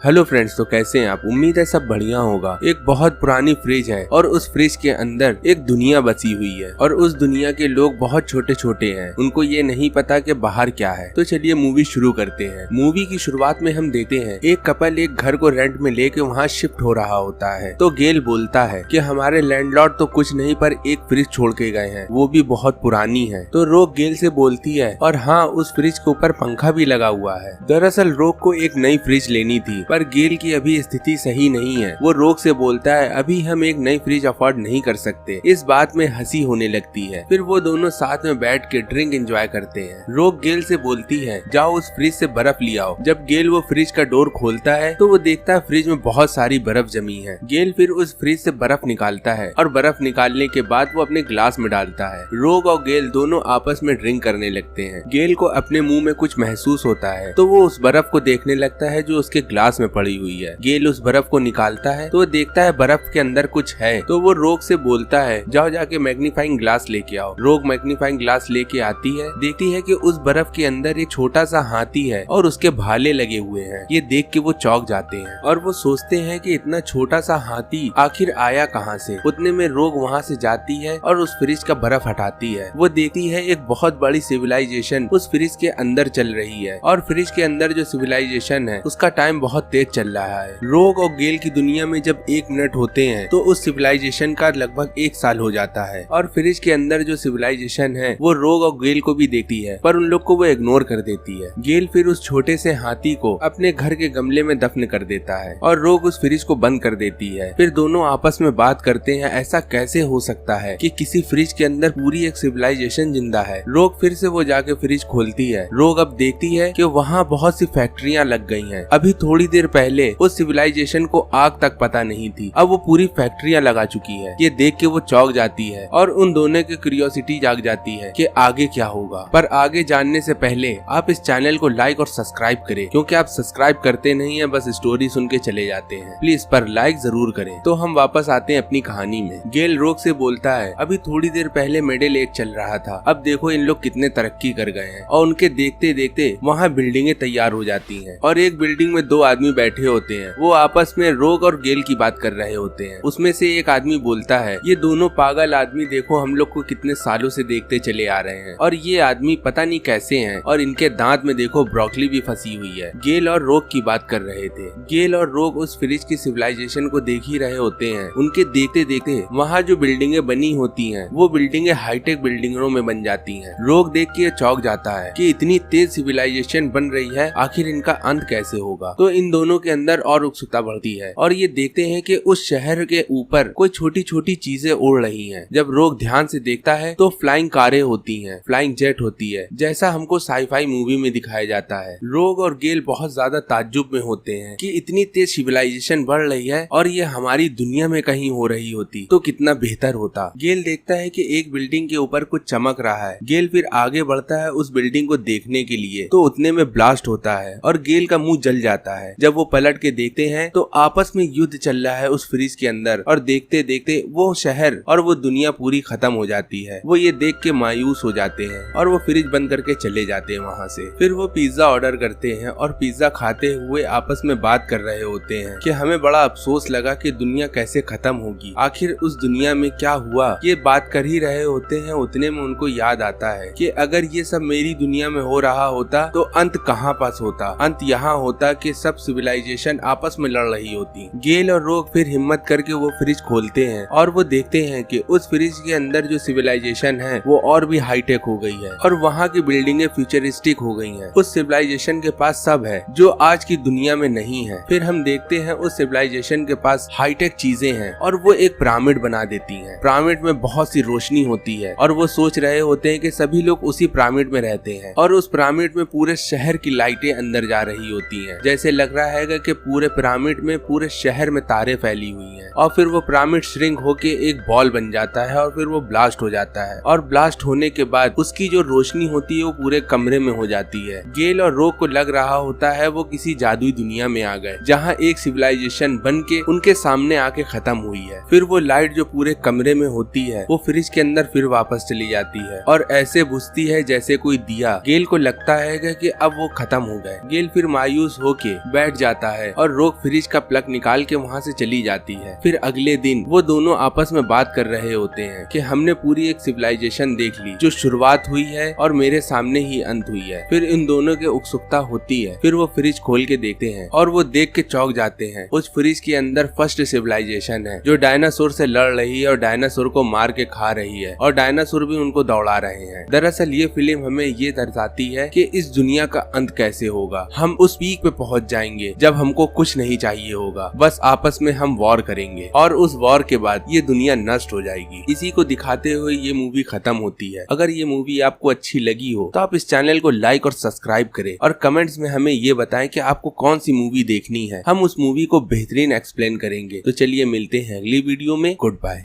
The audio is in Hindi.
हेलो फ्रेंड्स, तो कैसे हैं आप? उम्मीद है सब बढ़िया होगा। एक बहुत पुरानी फ्रिज है और उस फ्रिज के अंदर एक दुनिया बसी हुई है और उस दुनिया के लोग बहुत छोटे छोटे हैं। उनको ये नहीं पता कि बाहर क्या है। तो चलिए मूवी शुरू करते हैं। मूवी की शुरुआत में हम देखते हैं एक कपल एक घर को रेंट में लेके वहाँ शिफ्ट हो रहा होता है। तो गेल बोलता है कि हमारे लैंडलॉर्ड तो कुछ नहीं पर एक फ्रिज छोड़ के गए हैं, वो भी बहुत पुरानी है। तो रोक गेल से बोलती है और हाँ, उस फ्रिज के ऊपर पंखा भी लगा हुआ है। दरअसल रोक को एक नई फ्रिज लेनी थी पर गेल की अभी स्थिति सही नहीं है। वो रोक से बोलता है अभी हम एक नई फ्रिज अफोर्ड नहीं कर सकते। इस बात में हंसी होने लगती है। फिर वो दोनों साथ में बैठ के ड्रिंक एंजॉय करते हैं। रोक गेल से बोलती है जाओ उस फ्रिज से बर्फ ले आओ। जब गेल वो फ्रिज का डोर खोलता है तो वो देखता है फ्रिज में बहुत सारी बर्फ जमी है। गेल फिर उस फ्रिज से बर्फ निकालता है और बर्फ निकालने के बाद वो अपने ग्लास में डालता है। रोक और गेल दोनों आपस में ड्रिंक करने लगते हैं। गेल को अपने मुंह में कुछ महसूस होता है तो वो उस बर्फ को देखने लगता है जो उसके ग्लास में पड़ी हुई है। गेल उस बर्फ को निकालता है तो वो देखता है बर्फ के अंदर कुछ है। तो वो रोक से बोलता है जाओ जाके मैग्नीफाइंग ग्लास लेके आओ। रोक मैग्नीफाइंग ग्लास लेके आती है, देखती है कि उस बर्फ के अंदर एक छोटा सा हाथी है और उसके भाले लगे हुए हैं। ये देख के वो चौंक जाते हैं और वो सोचते हैं कि इतना छोटा सा हाथी आखिर आया कहाँ से। उतने में रोक वहाँ से जाती है और उस फ्रिज का बर्फ हटाती है। वो देखती है एक बहुत बड़ी सिविलाइजेशन उस फ्रिज के अंदर चल रही है और फ्रिज के अंदर जो सिविलाइजेशन है उसका टाइम बहुत तेज चल रहा है। रोक और गेल की दुनिया में जब 1 मिनट होते हैं तो उस सिविलाइजेशन का लगभग 1 साल हो जाता है। और फ्रिज के अंदर जो सिविलाइजेशन है वो रोक और गेल को भी देखती है पर उन लोग को वो इग्नोर कर देती है। गेल फिर उस छोटे से हाथी को अपने घर के गमले में दफन कर देता है और रोक उस फ्रिज को बंद कर देती है। फिर दोनों आपस में बात करते हैं ऐसा कैसे हो सकता है कि किसी फ्रिज के अंदर पूरी एक सिविलाइजेशन जिंदा है। रोक फिर से वो जाके फ्रिज खोलती है। रोक अब देखती है कि वहाँ बहुत सी फैक्ट्रियां लग गई हैं। अभी थोड़ी देर पहले उस सिविलाइजेशन को आग तक पता नहीं थी, अब वो पूरी फैक्ट्रियां लगा चुकी है। ये देख के वो चौंक जाती है और उन दोनों की क्यूरियोसिटी जाग जाती है कि आगे क्या होगा। पर आगे जानने से पहले आप इस चैनल को लाइक और सब्सक्राइब करें, क्योंकि आप सब्सक्राइब करते नहीं है, बस स्टोरी सुन के चले जाते हैं। प्लीज पर लाइक जरूर करें। तो हम वापस आते हैं अपनी कहानी में। गेल रोक से बोलता है अभी थोड़ी देर पहले मिडिल एज चल रहा था, अब देखो इन लोग कितने तरक्की कर गए हैं। और उनके देखते देखते वहाँ बिल्डिंगें तैयार हो जाती हैं और एक बिल्डिंग में 2 आदमी बैठे होते हैं। वो आपस में रोक और गेल की बात कर रहे होते हैं। उसमें से एक आदमी बोलता है ये दोनों पागल आदमी देखो हम लोग को कितने सालों से देखते चले आ रहे हैं और ये आदमी पता नहीं कैसे हैं और इनके दांत में देखो ब्रोकली भी फंसी हुई है। गेल और रोक की बात कर रहे थे। गेल और रोक उस फ्रिज की सिविलाइजेशन को देख ही रहे होते हैं। उनके देखते देखते वहाँ जो बिल्डिंगे बनी होती हैं वो बिल्डिंगे हाईटेक बिल्डिंगों में बन जाती हैं। रोक देख के चौंक जाता है कि इतनी तेज सिविलाइजेशन बन रही है, आखिर इनका अंत कैसे होगा। तो इन दोनों के अंदर और उत्सुकता बढ़ती है और ये देखते हैं कि उस शहर के ऊपर कोई छोटी छोटी चीजें उड़ रही हैं। जब रोक ध्यान से देखता है तो फ्लाइंग कारें होती हैं, फ्लाइंग जेट होती है, जैसा हमको साईफाई मूवी में दिखाया जाता है। रोक और गेल बहुत ज्यादा ताज्जुब में होते हैं कि इतनी तेज सिविलाइजेशन बढ़ रही है और ये हमारी दुनिया में कहीं हो रही होती तो कितना बेहतर होता। गेल देखता है कि एक बिल्डिंग के ऊपर कुछ चमक रहा है। गेल फिर आगे बढ़ता है उस बिल्डिंग को देखने के लिए, तो उतने में ब्लास्ट होता है और गेल का मुंह जल जाता है। जब वो पलट के देखते हैं तो आपस में युद्ध चल रहा है उस फ्रिज के अंदर और देखते देखते वो शहर और वो दुनिया पूरी खत्म हो जाती है। वो ये देख के मायूस हो जाते हैं और वो फ्रिज बंद करके चले जाते हैं वहाँ से। फिर वो पिज्जा ऑर्डर करते हैं और पिज्जा खाते हुए आपस में बात कर रहे होते हैं कि हमें बड़ा अफसोस लगा कि दुनिया कैसे खत्म होगी, आखिर उस दुनिया में क्या हुआ। ये बात कर ही रहे होते हैं, उतने में उनको याद आता है कि अगर ये सब मेरी दुनिया में हो रहा होता तो अंत कहाँ पास होता, अंत यहाँ होता कि सब सिविलाइजेशन आपस में लड़ रही होती। गेल और रोक फिर हिम्मत करके वो फ्रिज खोलते हैं और वो देखते हैं कि उस फ्रिज के अंदर जो सिविलाइजेशन है वो और भी हाईटेक हो गई है और वहाँ की बिल्डिंगें फ्यूचरिस्टिक हो गई हैं। उस सिविलाइजेशन के पास सब है जो आज की दुनिया में नहीं है। फिर हम देखते हैं उस सिविलाइजेशन के पास हाईटेक चीजें हैं और वो एक पिरामिड बना देती हैं। पिरामिड में बहुत सी रोशनी होती है और वो सोच रहे होते हैं कि सभी लोग उसी पिरामिड में रहते हैं और उस पिरामिड में पूरे शहर की लाइटें अंदर जा रही होती हैं। जैसे लग रहा है कि पूरे पिरामिड में पूरे शहर में तारे फैली हुई हैं। और फिर वो पिरामिड श्रिंक होके एक बॉल बन जाता है और फिर वो ब्लास्ट हो जाता है और ब्लास्ट होने के बाद उसकी जो रोशनी होती है वो पूरे कमरे में हो जाती है। गेल और रोक को लग रहा होता है वो किसी जादुई दुनिया में आ गए जहाँ एक सिविलाइजेशन बन के उनके सामने आके खत्म हुई है। फिर वो लाइट जो पूरे कमरे में होती है वो फ्रिज के अंदर फिर वापस चली जाती है और ऐसे बुझती है जैसे कोई दिया। गेल को लगता है कि अब वो खत्म हो गए। गेल फिर मायूस होके बैठ हट जाता है और रोक फ्रिज का प्लग निकाल के वहाँ से चली जाती है। फिर अगले दिन वो दोनों आपस में बात कर रहे होते हैं कि हमने पूरी एक सिविलाइजेशन देख ली जो शुरुआत हुई है और मेरे सामने ही अंत हुई है। फिर इन दोनों के उत्सुकता होती है। फिर वो फ्रिज खोल के देखते हैं और वो देख के चौंक जाते हैं। उस फ्रिज के अंदर फर्स्ट सिविलाइजेशन है जो डायनासोर से लड़ रही है और डायनासोर को मार के खा रही है और डायनासोर भी उनको दौड़ा रहे हैं। दरअसल ये फिल्म हमें ये दर्शाती है कि इस दुनिया का अंत कैसे होगा। हम उस पीक पे पहुंच जाएंगे जब हमको कुछ नहीं चाहिए होगा, बस आपस में हम वॉर करेंगे और उस वॉर के बाद ये दुनिया नष्ट हो जाएगी। इसी को दिखाते हुए ये मूवी खत्म होती है। अगर ये मूवी आपको अच्छी लगी हो तो आप इस चैनल को लाइक और सब्सक्राइब करें और कमेंट्स में हमें ये बताएं कि आपको कौन सी मूवी देखनी है। हम उस मूवी को बेहतरीन एक्सप्लेन करेंगे। तो चलिए मिलते हैं अगली वीडियो में। Good bye.